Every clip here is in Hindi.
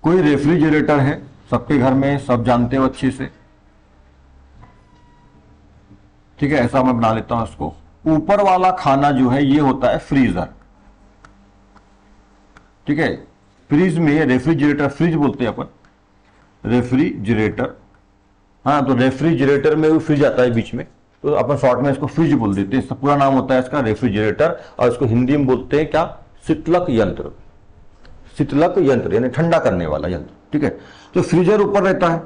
कोई रेफ्रिजरेटर है सबके घर में, सब जानते हो अच्छे से, ठीक है। ऐसा मैं बना लेता हूं इसको। ऊपर वाला खाना जो है ये होता है फ्रीजर, ठीक है। फ्रिज में रेफ्रिजरेटर, फ्रिज बोलते हैं अपन, रेफ्रिजरेटर, हाँ। तो रेफ्रिजरेटर में वो फ्रिज आता है बीच में, तो अपन शॉर्ट में इसको फ्रिज बोल देते हैं। इसका पूरा नाम होता है इसका रेफ्रिजरेटर, और इसको हिंदी में बोलते हैं क्या, शीतलक यंत्र। शीतलक यंत्र यानी ठंडा करने वाला यंत्र, ठीक है। तो फ्रीजर ऊपर रहता है,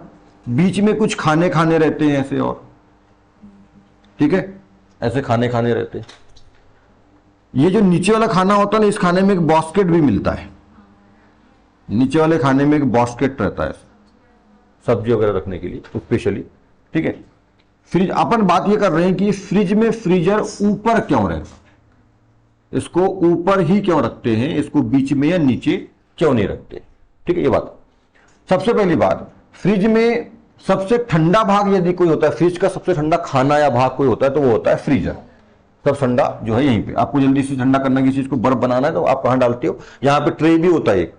बीच में कुछ खाने खाने रहते हैं ऐसे, और ठीक है, ऐसे खाने खाने रहते हैं। ये जो नीचे वाला खाना होता है ना, इस खाने में एक बास्केट भी मिलता है। नीचे वाले खाने में एक बास्केट रहता है सब्जी वगैरह रखने के लिए स्पेशली, ठीक है। फ्रिज, अपन बात ये कर रहे हैं कि फ्रिज में फ्रीजर ऊपर क्यों रहता, इसको ऊपर ही क्यों रखते हैं, इसको बीच में या नीचे क्यों नहीं रखते, ठीक है। ये बात सबसे पहली बात, फ्रिज में सबसे ठंडा भाग यदि कोई होता है, फ्रिज का सबसे ठंडा खाना या भाग कोई होता है तो वो होता है फ्रीजर। सब ठंडा जो है यहीं पे, आपको जल्दी से ठंडा करना, किसी चीज को बर्फ बनाना है तो आप कहां डालते हो, यहाँ पे ट्रे भी होता है एक,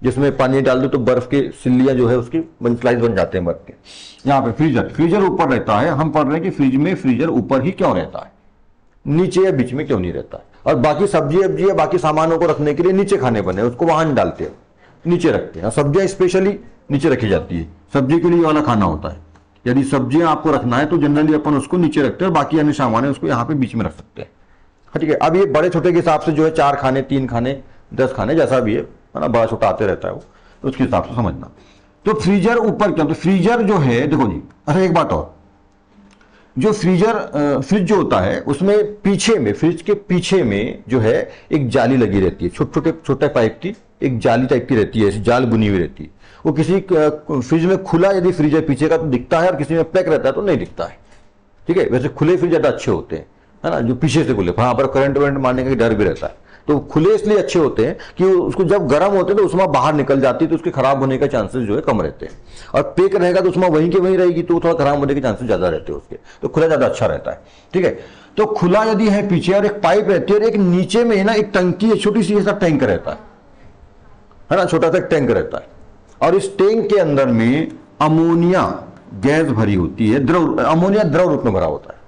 जिसमें पानी डाल दो तो बर्फ के सिल्लियां जो है उसकी स्लाइस बन जाते हैं बर्फ के। यहाँ पे फ्रीजर, फ्रीजर ऊपर रहता है। हम पढ़ रहे हैं कि फ्रिज में फ्रीजर ऊपर ही क्यों रहता है, नीचे या बीच में क्यों नहीं रहता है। और बाकी सब्जी अब्जी या बाकी सामानों को रखने के लिए नीचे खाने बने, उसको वहां नहीं डालते हैं, नीचे रखते हैं। सब्जियां स्पेशली नीचे रखी जाती है, सब्जी के लिए वाला खाना होता है। यदि सब्जियां आपको रखना है तो जनरली अपन उसको नीचे रखते हैं, और बाकी अन्य सामान है उसको यहाँ पे बीच में रख सकते हैं, ठीक है। अब ये बड़े छोटे के हिसाब से जो है 4 खाने, 3 खाने, 10 खाने, जैसा भी है ना, बड़ा छोटा आते रहता है वो, तो उसके हिसाब से समझना। तो फ्रीजर ऊपर क्यों, तो फ्रीजर जो है, देखो जी, अच्छा एक बात और, जो फ्रिज जो होता है उसमें पीछे में, फ्रिज के पीछे में जो है एक जाली लगी रहती है, छोटे पाइप की एक जाली टाइप की रहती है, ऐसी जाल बुनी हुई रहती है। वो किसी फ्रिज में खुला यदि फ्रिज है पीछे का तो दिखता है, और किसी में पैक रहता है तो नहीं दिखता है, ठीक है। वैसे खुले फ्रिज ज्यादा अच्छे होते हैं, है ना, जो पीछे से खुले, वहां पर करंट वरंट मारने का डर भी रहता है। तो खुले इसलिए अच्छे होते हैं कि उसको जब गर्म होते हैं तो उसमें बाहर निकल जाती है, तो उसके खराब होने का चांसेस जो है कम रहते हैं। और पैक रहेगा तो उसमें वहीं के वहीं रहेगी, तो थोड़ा खराब होने के चांसेस ज्यादा रहते हैं उसके, तो खुला ज्यादा अच्छा रहता है, ठीक है। तो खुला यदि है पीछे, और एक पाइप रहती है, और एक नीचे में ना एक टंकी है, छोटी सी ऐसा टैंक रहता है ना, छोटा सा टैंक रहता है। और इस टैंक के अंदर में अमोनिया गैस भरी होती है, द्रव, अमोनिया द्रव रूप में भरा होता है,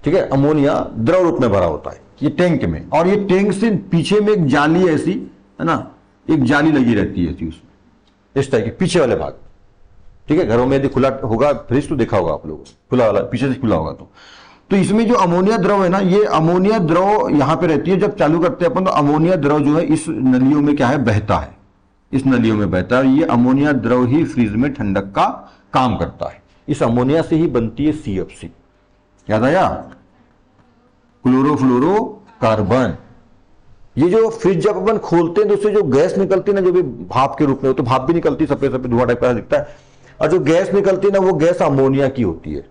ठीक है। अमोनिया द्रव रूप में भरा होता है ये टैंक में, और ये टैंक से पीछे में एक जाली ऐसी, है ना, एक जाली लगी रहती है उसमें, इस तरह के पीछे वाले भाग, ठीक है। घरों में यदि खुला होगा फ्रिज तो देखा होगा आप लोगों, खुला वाला पीछे से खुला होगा तो इसमें जो अमोनिया द्रव है ना, ये अमोनिया द्रव यहां पे रहती है। जब चालू करते हैं अपन तो अमोनिया द्रव जो है इस नलियों में क्या है, बहता है, इस नलियों में बहता है। ये अमोनिया द्रव ही फ्रिज में ठंडक का काम करता है। इस अमोनिया से ही बनती है CFC, याद आया, क्लोरोफ्लोरो कार्बन। ये जो फ्रिज जब अपन खोलते हैं तो उससे जो गैस निकलती है ना, जो भी भाप के रूप में, तो भाप भी निकलती, सफेद सफेद धुआं टाइप का दिखता है, और जो गैस निकलती है ना वो गैस अमोनिया की होती है,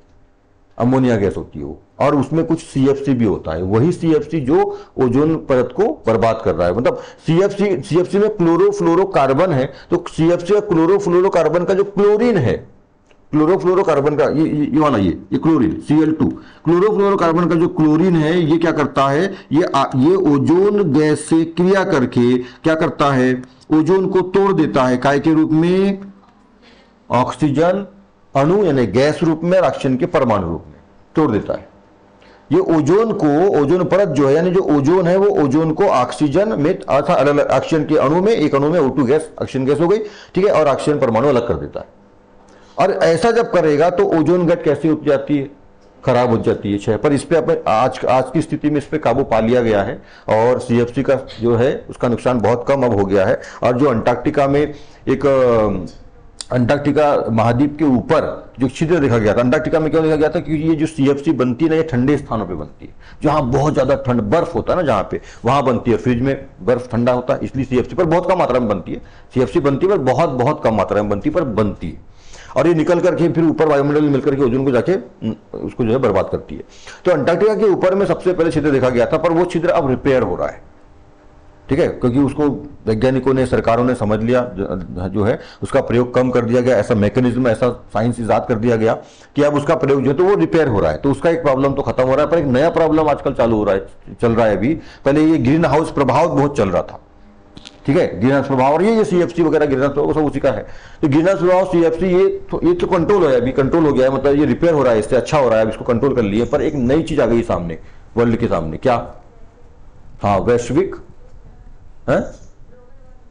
अमोनिया गैस होती है वो, और उसमें कुछ CFC भी होता है। वही CFC जो ओजोन परत को बर्बाद कर रहा है। मतलब CFC में क्लोरोफ्लोरोकार्बन है, तो CFC और क्लोरोफ्लोरोकार्बन का जो क्लोरीन है, क्लोरोफ्लोरोकार्बन का ये वाला, ये क्लोरीन Cl2, क्लोरोफ्लोरोकार्बन का जो क्लोरीन है ये क्या करता है, ये ओजोन गैस से क्रिया करके क्या करता है, ओजोन को तोड़ देता है, काय के रूप में, ऑक्सीजन अणु यानी गैस रूप में, और ऑक्सीजन के परमाणु रूप में तोड़ देता है। ये ओजोन को, ओजोन परत जो है, यानी जो ओजोन है वो ओजोन को ऑक्सीजन में, अर्थात अलग अलग ऑक्सीजन के अणु में, एक अणु में O2 गैस, ऑक्सीजन गैस हो गई, ठीक है, और ऑक्सीजन परमाणु अलग कर देता है। और ऐसा जब करेगा तो ओजोन गैस कैसी हो जाती है, खराब हो जाती है क्षय। पर इस पे अपने आज की स्थिति में इस पे काबू पा लिया गया है, और CFC का जो है उसका नुकसान बहुत कम अब हो गया है। और जो अंटार्कटिका में एक अंटार्कटिका महाद्वीप के ऊपर जो छिद्र देखा गया था, अंटार्कटिका में क्यों देखा गया था, क्योंकि ये जो CFC बनती है ना, ये ठंडे स्थानों पे बनती है, जहां बहुत ज्यादा ठंड बर्फ होता है ना, जहां पे वहां बनती है। फ्रिज में बर्फ ठंडा होता है, इसलिए CFC पर बहुत कम मात्रा में बनती है। CFC बनती है पर बहुत बहुत कम मात्रा में बनती है, पर बनती है, और ये निकल करके फिर ऊपर वायुमंडल में मिलकर के ओजोन को जाके उसको जो है बर्बाद करती है। तो अंटार्कटिका के ऊपर में सबसे पहले छिद्र देखा गया था, पर वो छिद्र अब रिपेयर हो रहा है, ठीक है, क्योंकि उसको वैज्ञानिकों ने, सरकारों ने समझ लिया, जो है उसका प्रयोग कम कर दिया गया, ऐसा मैकेनिज्म, ऐसा साइंस इजाद कर दिया गया कि अब उसका प्रयोग जो है तो वो रिपेयर हो रहा है। तो उसका एक प्रॉब्लम तो खत्म हो रहा है, पर एक नया प्रॉब्लम आजकल चालू हो रहा है, चल रहा है अभी। पहले ये ग्रीन हाउस प्रभाव बहुत चल रहा था, ठीक है, ग्रीन हाउस प्रभाव। और ये सीएफसी वगैरह ग्रीन हाउस प्रभाव सब उसी का है। तो ग्रीन हाउस प्रभाव सीएफसी ये तो कंट्रोल है, अभी कंट्रोल हो गया है, मतलब ये रिपेयर हो रहा है, इससे अच्छा हो रहा है, इसको कंट्रोल कर लिए। पर एक नई चीज आ गई सामने, वर्ल्ड के सामने, क्या? हाँ, वैश्विक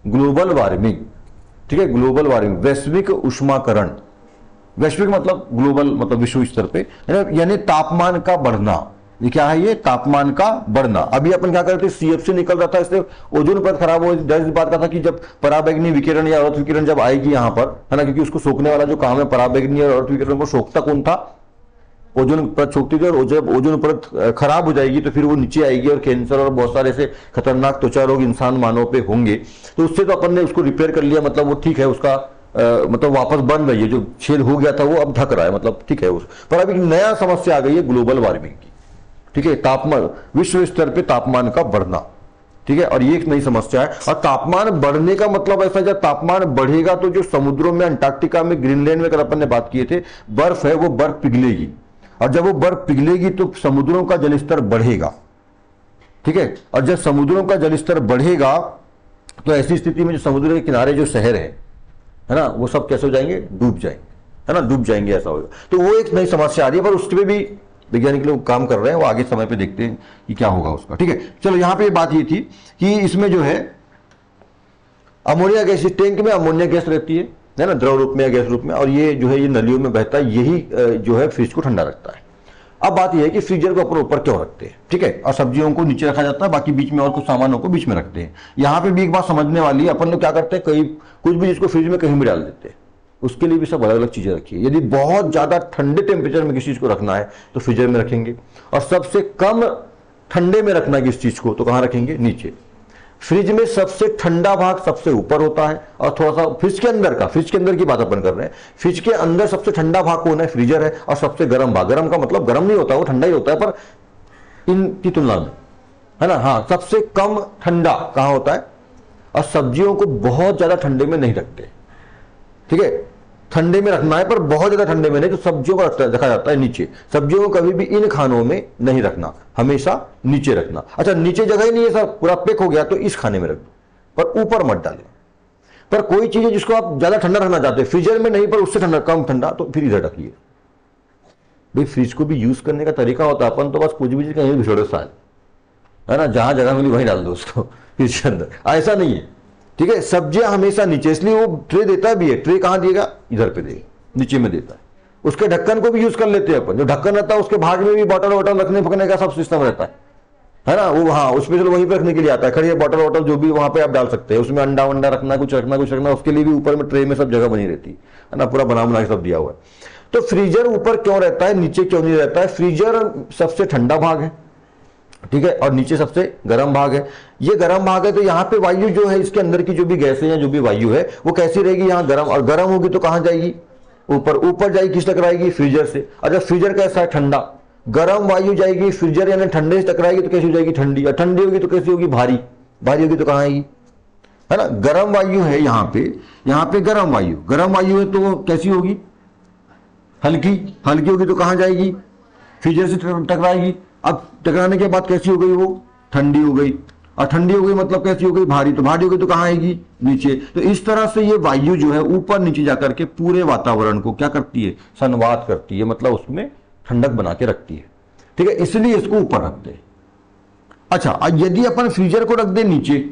ग्लोबल वार्मिंग। ठीक है, ग्लोबल वार्मिंग, वैश्विक उष्माकरण। वैश्विक मतलब ग्लोबल, मतलब विश्व स्तर पे, यानी तापमान का बढ़ना। ये क्या है? ये तापमान का बढ़ना। अभी अपन क्या करते, सीएफसी निकल रहा था, इससे ओजोन परत खराब हो। इस बात का था कि जब पराबैंगनी विकिरण या अर्थ विकिरण जब आएगी यहाँ पर, है ना, क्योंकि उसको सोखने वाला जो काम है, पराबैंगनी और अर्थ विकिरण को सोखता कौन था? ओजोन परत सोखती थी। और जब ओजोन परत खराब हो जाएगी तो फिर वो नीचे आएगी और कैंसर और बहुत सारे ऐसे खतरनाक त्वचा रोग इंसान मानव पे होंगे। तो उससे तो अपन ने उसको रिपेयर कर लिया, मतलब वो ठीक है, उसका मतलब वापस बन रही है, जो छेद हो गया था वो अब ढक रहा है, मतलब ठीक है उस पर। अभी नया समस्या आ गई है ग्लोबल वार्मिंग की। ठीक है, तापमान, विश्व स्तर पे तापमान का बढ़ना। ठीक है, और ये एक नई समस्या है। और तापमान बढ़ने का मतलब ऐसा, जब तापमान बढ़ेगा तो जो समुद्रों में, अंटार्कटिका में, ग्रीनलैंड में, कल अपन ने बात किए थे, बर्फ है वो बर्फ पिघलेगी। और जब वो बर्फ पिघलेगी तो समुद्रों का जलस्तर बढ़ेगा। ठीक है, और जब समुद्रों का जलस्तर बढ़ेगा तो ऐसी स्थिति में जो समुद्र के किनारे जो शहर है ना, वो सब कैसे हो जाएंगे? डूब जाएंगे, है ना, डूब जाएंगे, ऐसा होगा। तो वो एक नई समस्या आ रही है, पर उसके भी वैज्ञानिक लोग काम कर रहे हैं, वो आगे समय पे देखते हैं कि क्या होगा उसका। ठीक है, चलो यहां पे बात ये थी कि इसमें जो है अमोनिया गैस, टैंक में अमोनिया गैस रहती है ना, द्रव रूप में या गैस रूप में, और ये जो है ये नलियों में बहता है, यही जो है फ्रिज को ठंडा रखता है। अब बात यह है कि फ्रीजर को अपन ऊपर क्यों रखते हैं? ठीक है, और सब्जियों को नीचे रखा जाता है, बाकी बीच में और कुछ सामानों को बीच में रखते हैं। यहां पे भी एक बात समझने वाली है, अपन लोग क्या करते हैं, कहीं कुछ भी जिसको फ्रिज में कहीं भी डाल देते हैं, उसके लिए भी सब अलग अलग चीजें रखी है। यदि बहुत ज्यादा ठंडे टेम्परेचर में किसी चीज को रखना है तो फ्रीजर में रखेंगे, और सबसे कम ठंडे में रखना है किस चीज को तो कहां रखेंगे? नीचे। फ्रिज में सबसे ठंडा भाग सबसे ऊपर होता है, और थोड़ा सा फ्रिज के अंदर का, फ्रिज के अंदर की बात अपन कर रहे हैं, फ्रिज के अंदर सबसे ठंडा भाग कौन है? फ्रीजर है। और सबसे गर्म भाग, गर्म का मतलब गर्म नहीं होता, वो ठंडा ही होता है, पर इनकी तुलना में, है ना। हाँ, सबसे कम ठंडा कहां होता है? और सब्जियों को बहुत ज्यादा ठंडे में नहीं रखते। ठीक है, ठंडे में रखना है पर बहुत ज्यादा ठंडे में नहीं, तो सब्जियों को रखा जाता है नीचे। सब्जियों को कभी भी इन खानों में नहीं रखना, हमेशा नीचे रखना। अच्छा, नीचे जगह ही नहीं है सर, पूरा पैक हो गया तो इस खाने में रख दो, पर ऊपर मत डालें। पर कोई चीज है जिसको आप ज्यादा ठंडा रखना चाहते हैं, फ्रीजर में नहीं, पर उससे ठंडा, कम ठंडा, तो फिर इधर रखिए। भाई फ्रिज को भी यूज करने का तरीका होता है, अपन तो बस कुछ भी चीज कहीं भी छोड़ो साल, है ना, जहां जगह मिली वहीं डाल दो उसको फ्रिज के अंदर, ऐसा नहीं है। ठीक है, सब्जियां हमेशा नीचे, इसलिए वो ट्रे देता भी है, ट्रे कहां देगा? इधर पे देगा, नीचे में देता है। उसके ढक्कन को भी यूज कर लेते हैं अपन, जो ढक्कन रहता है उसके भाग में भी बॉटल वॉटल रखने पकने का सब सिस्टम रहता है ना, वो हाँ उसमें चलो वहीं पे रखने के लिए आता है, खड़ी बॉटल वॉटल जो भी वहां पे आप डाल सकते हैं, उसमें अंडा वंडा रखना, कुछ रखना, उसके लिए भी ऊपर में ट्रे में सब जगह बनी रहती है ना, पूरा बना के सब दिया हुआ है। तो फ्रीजर ऊपर क्यों रहता है, नीचे क्यों नहीं रहता है? फ्रीजर सबसे ठंडा भाग है, ठीक है, और नीचे सबसे गर्म भाग है। ये गर्म भाग है तो यहाँ पे वायु जो है, इसके अंदर की जो भी गैसें या जो भी वायु है वो कैसी रहेगी? यहाँ गर्म, और गर्म होगी तो कहां जाएगी? ऊपर। ऊपर जाएगी, किस टकराएगी? फ्रीजर से। अच्छा, फ्रीजर कैसा है? ठंडा। गर्म वायु जाएगी फ्रीजर यानी ठंडे से टकराएगी तो कैसी हो जाएगी? ठंडी। और ठंडी होगी तो कैसी होगी? भारी। भारी होगी तो कहां आएगी? है ना, गर्म वायु है यहाँ पे गर्म वायु है तो कैसी होगी? हल्की। हल्की होगी तो कहां जाएगी? फ्रीजर से टकराएगी। अब टकराने के बाद कैसी हो गई? वो ठंडी हो गई। और ठंडी हो गई मतलब कैसी हो गई? भारी। तो भारी हो गई तो कहां आएगी? नीचे। तो इस तरह से ये वायु जो है ऊपर नीचे जाकर के पूरे वातावरण को क्या करती है? संवाद करती है, मतलब उसमें ठंडक बना के रखती है। ठीक है, इसलिए इसको ऊपर रखते हैं। अच्छा, यदि अपन फ्रीजर को रख दे नीचे,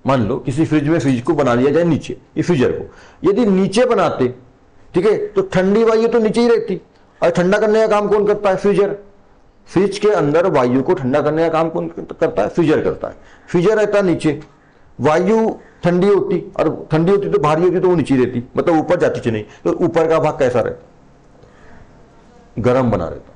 मान लो किसी फ्रिज में फ्रिज को बना लिया जाए नीचे, ये फ्रीजर को यदि नीचे बनाते, ठीक है, तो ठंडी वायु तो नीचे ही रहती, और ठंडा करने का काम कौन करता है? फ्रीजर। फ्रिज के अंदर वायु को ठंडा करने का काम कौन करता है? फ्रीजर करता है। फ्रीजर रहता है नीचे, वायु ठंडी होती, और ठंडी होती तो भारी होती तो वो नीचे रहती, मतलब ऊपर जाती नहीं। तो ऊपर का भाग कैसा रहता? गर्म बना रहता।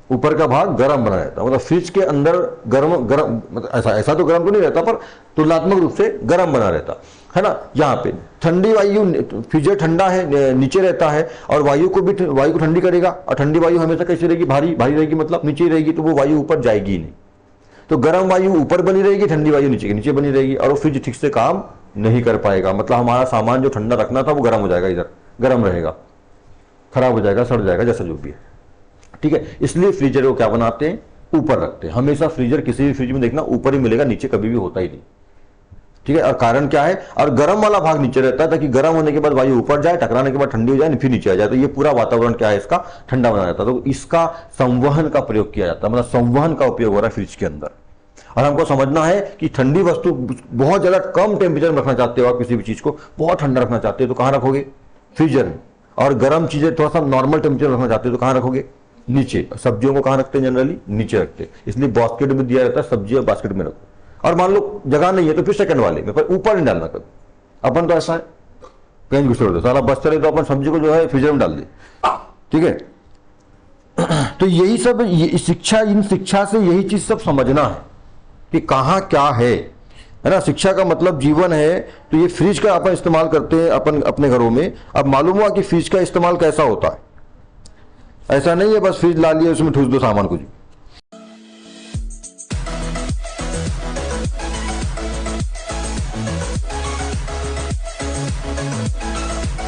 ऊपर का भाग गर्म बना रहता, मतलब फ्रिज के अंदर गर्म मतलब ऐसा तो गर्म तो नहीं रहता, पर तुलनात्मक रूप से गर्म बना रहता है ना। यहाँ पे ठंडी वायु, फ्रीजर ठंडा है, नीचे रहता है, और वायु को ठंडी करेगा, और ठंडी वायु हमेशा कैसी रहेगी? भारी। भारी रहेगी मतलब नीचे ही रहेगी, तो वो वायु ऊपर जाएगी ही नहीं। तो गर्म वायु ऊपर बनी रहेगी, ठंडी वायु नीचे के नीचे बनी रहेगी, और वो फ्रिज ठीक से काम नहीं कर पाएगा। मतलब हमारा सामान जो ठंडा रखना था वो गर्म हो जाएगा, इधर गर्म रहेगा, खराब हो जाएगा, सड़ जाएगा, जैसा जो भी है। ठीक है, इसलिए फ्रीजर को क्या बनाते हैं? ऊपर रखते हैं। हमेशा फ्रीजर किसी भी फ्रिज में देखना ऊपर ही मिलेगा, नीचे कभी भी होता ही नहीं। ठीक है। और कारण क्या है, और गर्म वाला भाग नीचे रहता है ताकि गर्म होने के बाद वायु ऊपर जाए, टकराने के बाद ठंडी हो जाए, फिर नीचे आ जाए, तो ये पूरा वातावरण क्या है इसका ठंडा बना जाता है। तो इसका संवहन का प्रयोग किया जाता है, मतलब संवहन का उपयोग हो रहा है फ्रिज के अंदर। और हमको समझना है कि ठंडी वस्तु बहुत ज्यादा कम टेम्परेचर में रखना चाहते हो आप, किसी भी चीज को बहुत ठंडा रखना चाहते हो तो कहां रखोगे, फ्रीजर में। और गर्म चीजें थोड़ा सा नॉर्मल टेम्परेचर रखना चाहते हो तो कहां रखोगे, नीचे। सब्जियों को कहां रखते हैं, जनरली नीचे रखते हैं, इसलिए बास्केट में दिया जाता है, सब्जी और बास्केट में रखो। और मान लो जगह नहीं है तो फिर सेकंड वाले में, पर ऊपर नहीं डालना कभी। अपन तो ऐसा है कहीं घुसे होते सारा बस चले तो अपन सब्जी को जो है फ्रीजर में डाल दे, ठीक है। तो यही सब शिक्षा, इन शिक्षा से यही चीज सब समझना है कि कहां क्या है ना। शिक्षा का मतलब जीवन है। तो ये फ्रिज का अपन इस्तेमाल करते हैं अपन अपने घरों में। अब मालूम हुआ कि फ्रिज का इस्तेमाल कैसा होता है। ऐसा नहीं है बस फ्रिज ला लिया उसमें ठूस दो सामान कुछ,